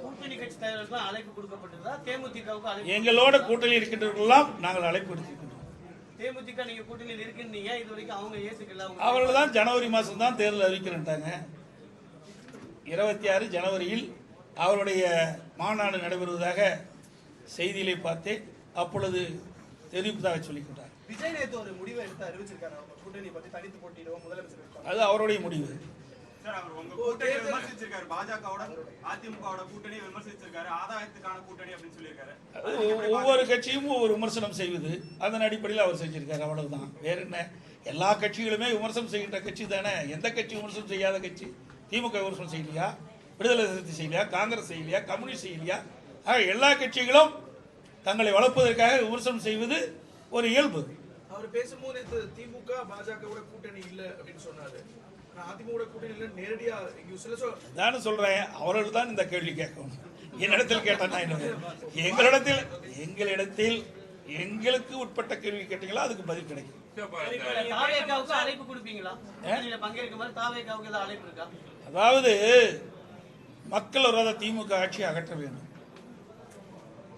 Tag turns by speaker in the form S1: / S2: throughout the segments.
S1: கூட்டணி கட்சி தலைவர்களுக்கு அழைப்பு கொடுக்கப்பட்டதா? தேமுதிகவுக்கு அழைப்பு?
S2: எங்களோட கூட்டணி இருக்கின்றவர்களெல்லாம் நாங்கள் அழைப்பு எடுத்திருக்கின்றோம்.
S1: தேமுதிக நீங்க கூட்டணியில் இருக்குன்னீங்க, இது வரைக்கும் அவங்க ஏத்துக்கல.
S2: அவர்கள் தான் ஜனவரி மாதம் தான் தேர்தல் அறிவிக்கிறேன்ட்டாங்க. 26 ஜனவரியில் அவருடைய மாநாடு நடைபெறுவதாக செய்தியிலே பார்த்தேன். அப்பொழுது தெரிவிப்பதாக சொல்லிக்கிட்டார்.
S3: விஜய் நேத்து ஒரு முடிவை எடுத்து அறிவிச்சிருக்காரு, அவங்க கூட்டணி பத்தி தனித்து போட்டியிடுவோம் முதலமைச்சர்.
S2: அது அவருடைய முடிவு.
S4: விமர்சிச்சிருக்காரு. பாஜகவோட அதிமுகவோட கூட்டணி விமர்சிச்சிருக்காரு. ஆதாயத்துக்கான கூட்டணி அப்படின்னு சொல்லியிருக்காரு.
S2: ஒவ்வொரு கட்சியும் ஒவ்வொரு விமர்சனம் செய்வது, அதன் அடிப்படையில் அவர் செஞ்சிருக்காரு. அவ்வளவுதான், வேற என்ன. எல்லா கட்சிகளுமே விமர்சனம் செய்கின்ற கட்சி தானே. எந்த கட்சி விமர்சனம் செய்யாத கட்சி? திமுக விமர்சனம் செய்யலையா? விடுதலை சிறுத்தை செய்யலையா? காங்கிரஸ் செய்யலையா? கம்யூனிஸ்ட் செய்யலையா? ஆக எல்லா கட்சிகளும் தங்களை வளர்ப்பதற்காக விமர்சனம் செய்வது ஒரு இயல்பு.
S3: அவர் பேசும்போது திமுக பாஜகவோட கூட்டணி இல்ல அப்படின்னு சொன்னாரு. அதிமுக கூட்டணி இல்ல நேரடியா
S2: நான் சொல்றேன், அவர்கள் தான் இந்த கேள்வி கேட்கணும். என்னிடத்தில் கேட்டா எங்களிடத்தில் எங்களுக்கு உட்பட்ட கேள்வி கேட்டீங்களா, அதுக்கு பதில் கிடைக்கும்.
S1: அழைப்பு கொடுப்பீங்களா? பங்கேற்க அழைப்பு இருக்கா?
S2: அதாவது மக்கள் விரோத திமுக ஆட்சியை அகற்ற வேண்டும்.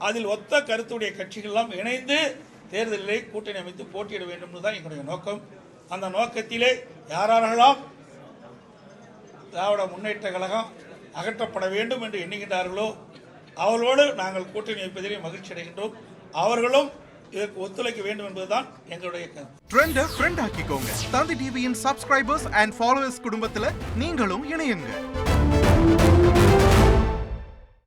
S2: அதில் ஒத்த கருத்துடைய கட்சிகள் இணைந்து தேர்தலிலே கூட்டணி அமைத்து போட்டியிட வேண்டும் தான் எங்களுடைய நோக்கம். அந்த நோக்கத்திலே யாரெல்லாம் திராவிட முன்னேற்ற கழகம் அகற்றப்பட வேண்டும் என்று எண்ணுகின்றார்களோ அவர்களோடு நாங்கள் கூட்டணி வைப்பதிலே மகிழ்ச்சி அடைகின்றோம். அவர்களும் இதற்கு ஒத்துழைக்க வேண்டும் என்பதுதான் எங்களுடைய கருத்து.
S5: ட்ரெண்டை ஃப்ரெண்ட் ஆக்கிக்கோங்க. தந்தி டிவியின் சப்ஸ்கிரைபர்ஸ் அண்ட் ஃபாலோவர்ஸ் குடும்பத்தில் நீங்களும் இணையுங்க.